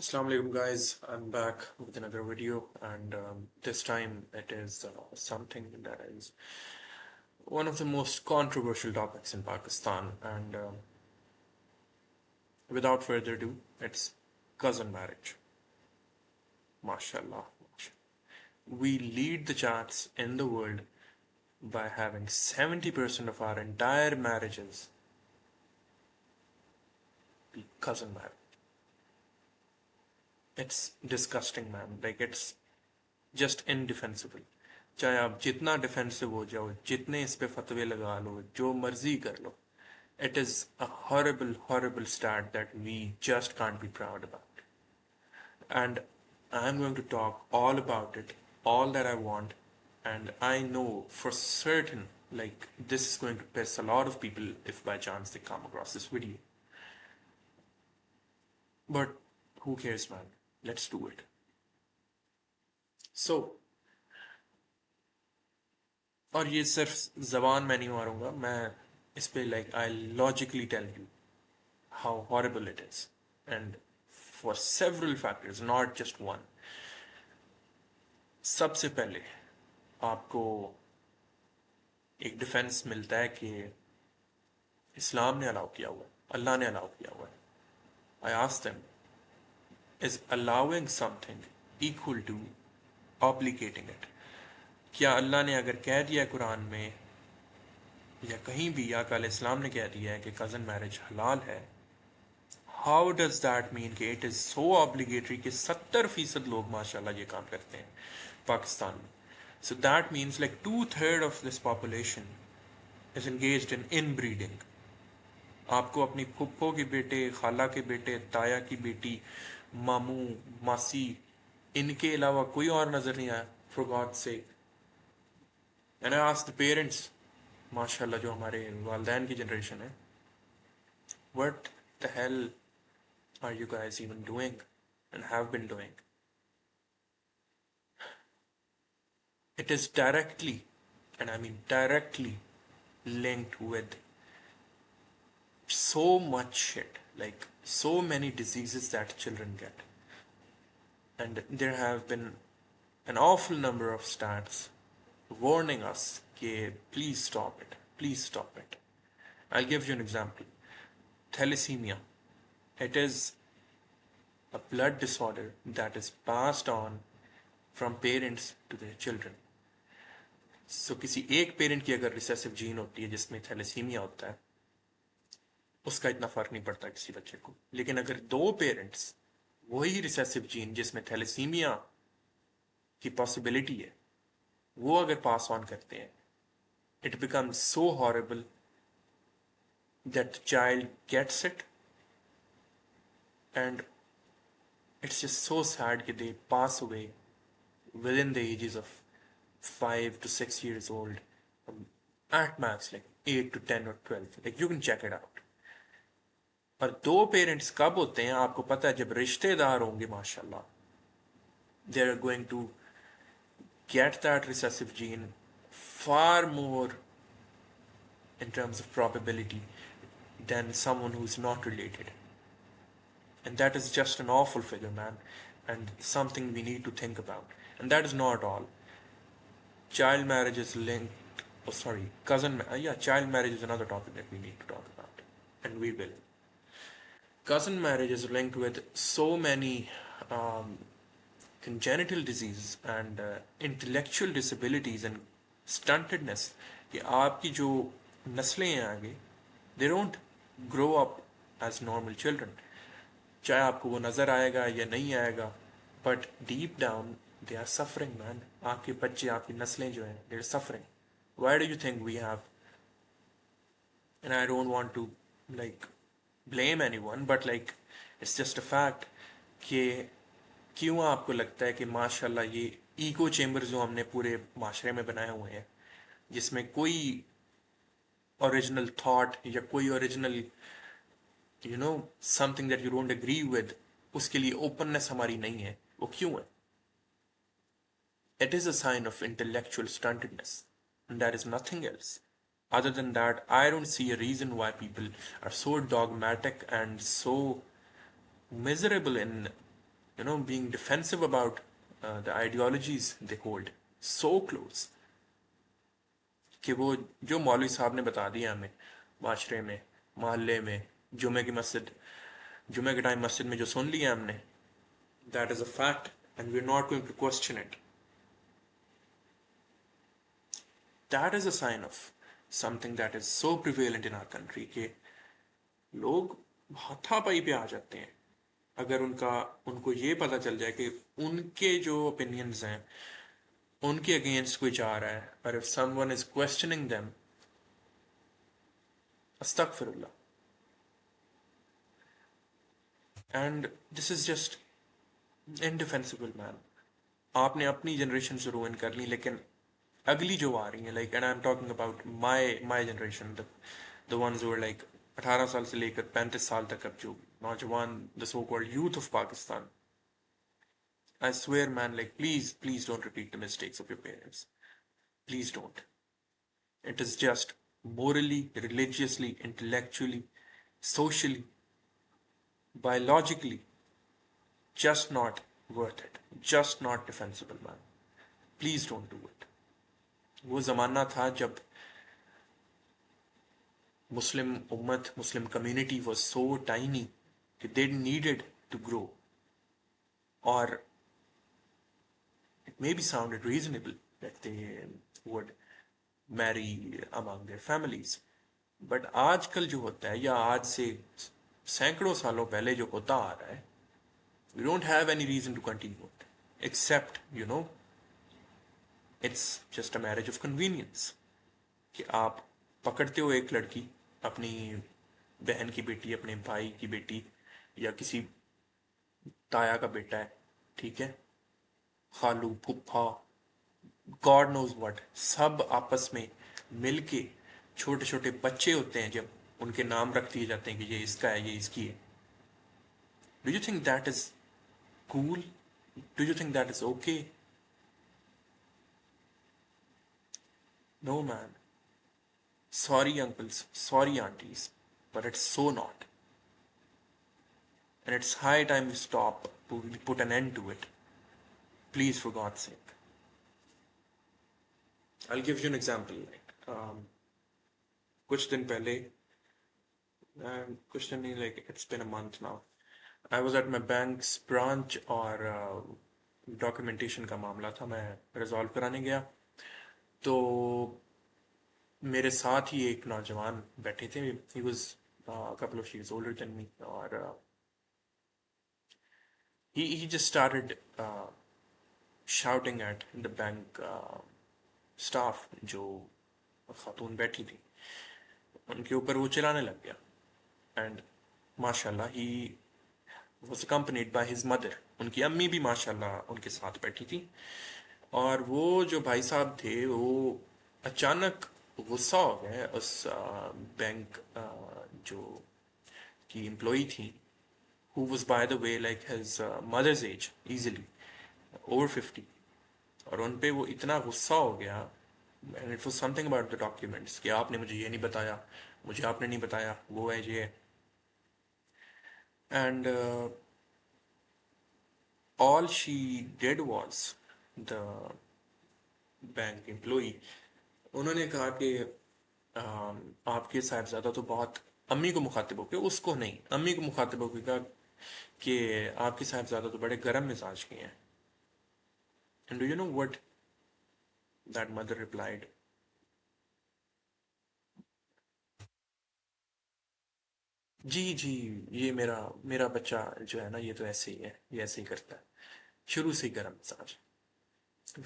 Assalamu alaikum guys, I'm back with another video and this time it is something that is one of the most controversial topics in Pakistan and without further ado, it's cousin marriage. MashaAllah. We lead the charts in the world by having 70% of our entire marriages be cousin marriage. It's disgusting, man. Like it's just indefensible. चाहे आप जितना defensive हो जाओ, जितने इस पे फतवे लगा लो, जो मर्जी कर लो, it is a horrible stat that we just can't be proud about. And I'm going to talk all about it, all that I want, and I know for certain, like, this is going to piss a lot of people if by chance they come across this video. But who cares, man? Let's do it. So, और ये सिर्फ जबान में नहीं मारूंगा मैं इस पे like I logically tell you how horrible it is and for several factors not just one. सबसे पहले आपको एक डिफेंस मिलता है कि इस्लाम ने अलाउ किया हुआ है, अल्लाह ने अलाउ किया हुआ है. I asked them, is allowing something equal to obligating it? क्या अल्लाह ने अगर कह दिया कुरान में या कहीं भी या कल इस्लाम ने कह दिया है कि कज़न मैरिज हलाल है, हाउ डज दैट मीन कि इट इज़ सो ऑब्लिगेटरी कि 70% लोग माशाल्लाह ये काम करते हैं पाकिस्तान में. So that means like 2/3 of this population is engaged in inbreeding. आपको अपनी फुप्पो के बेटे, खाला के बेटे, ताया की बेटी, मामू, मासी, इनके अलावा कोई और नज़र नहीं आया, for God sake. And I asked the parents, माशाल्लाह जो हमारे वालदैन की जनरेशन है, what the hell are you guys even doing and have been doing? It is directly, and I mean directly, linked with so much shit, like so many diseases that children get. And there have been an awful number of stats warning us, please stop it, please stop it. I'll give you an example. Thalassemia. It is a blood disorder that is passed on from parents to their children. So किसी एक parent की अगर recessive gene होती है जिसमें thalassaemia होता है, उसका इतना फर्क नहीं पड़ता किसी बच्चे को. लेकिन अगर दो पेरेंट्स वही रिसेसिव जीन जिसमें थैलेसीमिया की पॉसिबिलिटी है वो अगर पास ऑन करते हैं, it becomes so horrible that the child gets it, and it's just so sad that they pass away within the ages of 5 to 6 years old, at max like 8 to 10 or 12. Like you can check it out. पर दो parents कब होते हैं आपको पता है? जब रिश्तेदार होंगे माशाल्लाह, they are going to get that recessive gene far more in terms of probability than someone who's not related. And that is just an awful figure, man, and something we need to think about. And that is not all. Child marriage is linked, oh sorry, child marriage is another topic that we need to talk about, and we will. Cousin marriage is linked with so many congenital diseases and intellectual disabilities and stuntedness कि आपकी जो नस्लें हैं आगे, they don't grow up as normal children. चाहे आपको वो नज़र आएगा या नहीं आएगा, but deep down they are suffering, man. आपके बच्चे, आपकी नस्लें जो हैं, they're suffering. Why do you think we have, and I don't want to like blame anyone, but like it's just a fact कि क्यों आपको लगता है कि माशाल्लाह ये ईको चेम्बर जो हमने पूरे माशरे में बनाए हुए हैं, जिसमें कोई ओरिजिनल थॉट या कोई original something that you don't agree with, उसके लिए ओपननेस हमारी नहीं है, वो क्यों है? It is a sign of intellectual stuntedness and that is nothing else. Other than that, I don't see a reason why people are so dogmatic and so miserable in being defensive about the ideologies they hold so close कि वो जो मौलवी साहब ने बता दिया हमें माशरे में, मोहल्ले में, जुमे की मस्जिद, जुमे के टाइम मस्जिद में जो सुन लिया हमने, that is a fact and we're not going to question it. That is a sign of something that is so prevalent in our country कि लोग हाथापाई पे आ जाते हैं अगर उनको ये पता चल जाए कि उनके जो ओपिनियंस हैं उनके अगेंस्ट कोई जा रहा है, और if someone is questioning them, अस्तगफिरुल्लाह. And this is just indefensible, man. आपने अपनी जनरेशन से रुइन कर ली, लेकिन अगली जो आ रही है, like, and I am talking about my generation, the ones who are like 18 साल से लेकर 35 साल तक अब जो नौजवान, the so called youth of Pakistan, I swear, man, like, please don't repeat the mistakes of your parents. Please don't. It is just morally, religiously, intellectually, socially, biologically, just not worth it. Just not defensible, man. Please don't do it. वो ज़माना था जब Muslim ummah, Muslim community was so tiny that they needed to grow. Or it maybe sounded reasonable that they would marry among their families. But आजकल जो होता है, या आज से सैकड़ों सालों पहले जो होता आ रहा है, we don't have any reason to continue it, except, it's just a marriage of convenience. कि आप पकड़ते हो एक लड़की, अपनी बहन की बेटी, अपने भाई की बेटी, या किसी ताया का बेटा है, ठीक है, खालू, फुफ्फा, गॉड नोज व्हाट, सब आपस में मिलके, छोटे छोटे बच्चे होते हैं जब, उनके नाम रख दिए जाते हैं कि ये इसका है, ये इसकी है. Do you think that is cool? Do you think that is okay? No man. Sorry, uncles, sorry, aunties, but it's so not. And it's high time we stop, we put an end to it. Please, for God's sake. I'll give you an example. कुछ दिन पहले, कुछ दिन नहीं, like, it's been a month now. I was at my bank's branch और documentation का मामला था, मैं resolve कराने गया. तो मेरे साथ ही एक नौजवान बैठे थे. He was a couple of years older than me, और he just started shouting at the bank staff, जो खातून बैठी थी, उनके ऊपर वो चिल्लाने लग गया. एंड माशाल्लाह he was accompanied by his mother. उनकी अम्मी भी माशाल्लाह उनके साथ बैठी थी. और वो जो भाई साहब थे, वो अचानक गुस्सा हो गए उस बैंक जो की एम्प्लॉई थी, who was by the way like his mother's age, easily over 50. और उन पे वो इतना गुस्सा हो गया, and it was something about the documents, कि आपने मुझे ये नहीं बताया, मुझे आपने नहीं बताया, वो है ये. And all she did was, the bank employee, उन्होंने कहा कि आपके साहबजादा तो बहुत, अम्मी को मुखातिब होकर, उसको नहीं, अम्मी को मुखातिब होकर कहा कि आपके साहबजादा तो बड़े गर्म मिजाज के हैं. And do you know what that mother replied? जी जी, ये मेरा बच्चा जो है ना, ये तो ऐसे ही है, ये ऐसे ही करता है, शुरू से ही गर्म मिजाज.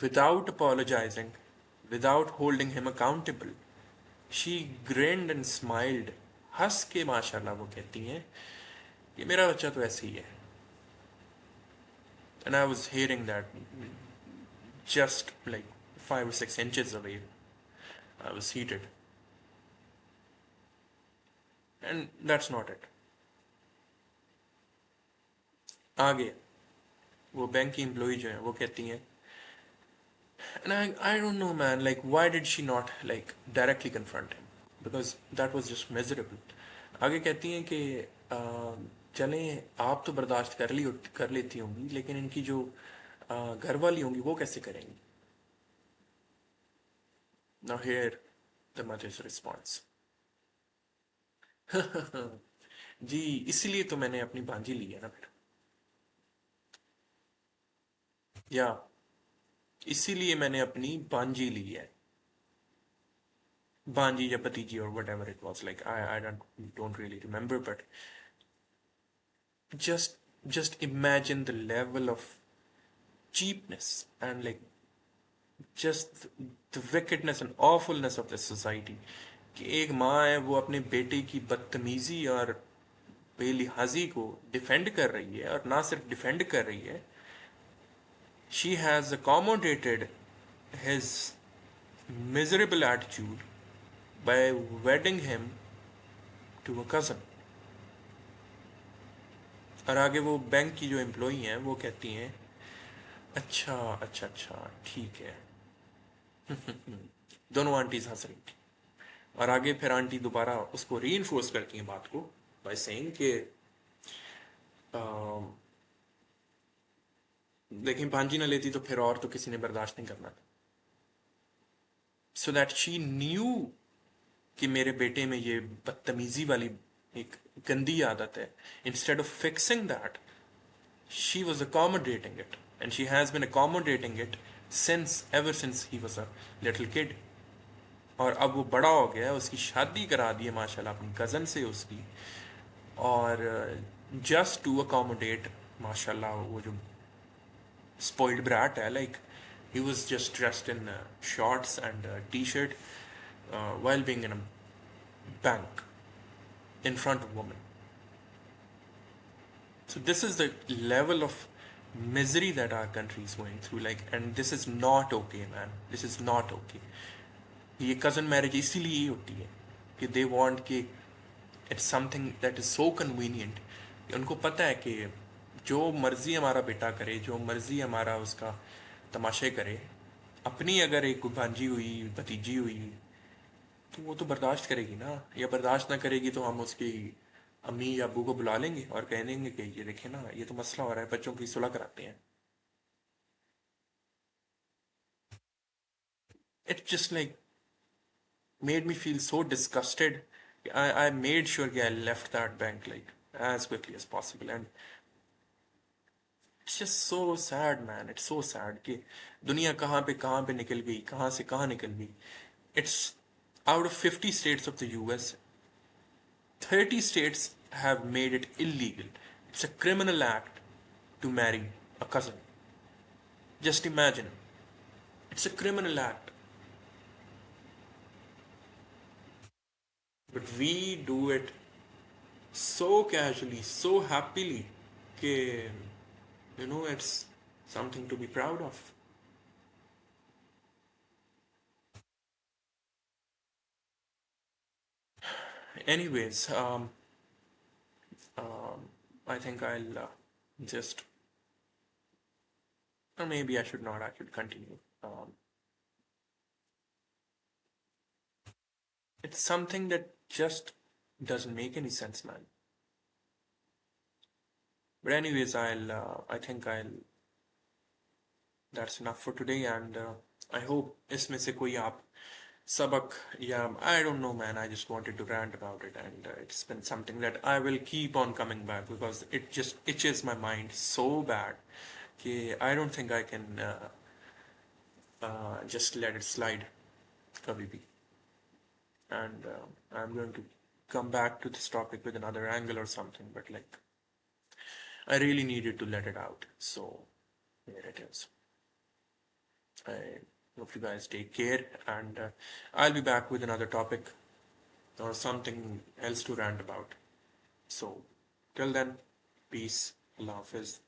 Without apologizing, without holding him accountable, she grinned and smiled. हंस के माशाल्लाह वो कहती हैं कि मेरा बच्चा तो ऐसे ही है. And I was hearing that just like 5 or 6 inches away. I was heated. And that's not it. आगे वो बैंक की एम्प्लॉई जो है, वो कहती हैं, and I don't know, man, like, why did she not like directly confront him? Because that was just miserable. आगे कहती हैं कि चलें, आप तो बर्दाश्त कर लेती होंगी, लेकिन इनकी जो घर वाली होंगी वो कैसे करेंगी? Now hear the mother's response. जी, इसीलिए तो मैंने अपनी भांजी ली है ना फिर। या इसीलिए मैंने अपनी भांजी ली है। भांजी या भतीजी और what ever it was, like I don't really remember, but just imagine the level of cheapness and like just the wickedness and awfulness of this society कि एक माँ है वो अपने बेटे की बदतमीजी और बेलिहाजी को डिफेंड कर रही है, और ना सिर्फ डिफेंड कर रही है, she has accommodated his miserable attitude by wedding him to a cousin। और आगे वो बैंक की जो एम्प्लॉई हैं वो कहती हैं, अच्छा अच्छा अच्छा ठीक है। दोनों आंटीज हंस रही थी। और आगे फिर आंटी दोबारा उसको री इन्फोर्स करती हैं बात को बाय सेइंग कि लेकिन भांजी ना लेती तो फिर और तो किसी ने बर्दाश्त नहीं करना था। सो दैट शी न्यू कि मेरे बेटे में ये बदतमीजी वाली एक गंदी आदत है। Instead of fixing that, she was accommodating it, and she has been accommodating it since ever since he was a little kid। और अब वो बड़ा हो गया है, उसकी शादी करा दी है माशाल्लाह अपनी कज़न से उसकी। और जस्ट टू अकोमोडेट माशाल्लाह वो जो स्पॉइल्ड ब्रैट है, like he was just dressed in shorts and t-shirt while being in a bank in front of women। So this is the level of misery that our country is going through, like, and this is not okay, man, this is not okay। ये cousin marriage इसीलिए ही होती है कि they want कि it's something that is so convenient कि उनको पता है कि जो मर्जी हमारा बेटा करे, जो मर्जी हमारा उसका तमाशे करे, अपनी अगर एक भांजी हुई, भतीजी हुई, तो वो तो बर्दाश्त करेगी ना। या बर्दाश्त ना करेगी तो हम उसकी अम्मी या अब्बू को बुला लेंगे और कह देंगे कि ये देखे ना, ये तो मसला हो रहा है, बच्चों की सुलह कराते हैं। It just like made me feel so disgusted. I made sure कि I left that bank like as quickly as possible, and it's just so sad man, it's so sad कि दुनिया कहाँ पे निकल गई, कहाँ से कहाँ निकल गई। It's out of 50 states of the US, 30 states have made it illegal. It's a criminal act to marry a cousin. Just imagine. It's a criminal act. But we do it so casually, so happily, that, it's something to be proud of. Anyways, I think I'll just, or maybe I should not, I should continue. It's something that just doesn't make any sense, man. But anyways, I think that's enough for today, and I hope इसमें से कोई आप सबक या I don't know, man, I just wanted to rant about it, and it's been something that I will keep on coming back because it just itches my mind so bad कि I don't think I can just let it slide कभी भी। And I'm going to come back to this topic with another angle or something, but like I really needed to let it out, so here it is। I hope you guys take care, and I'll be back with another topic or something else to rant about. So, till then, peace, Allah Hafiz.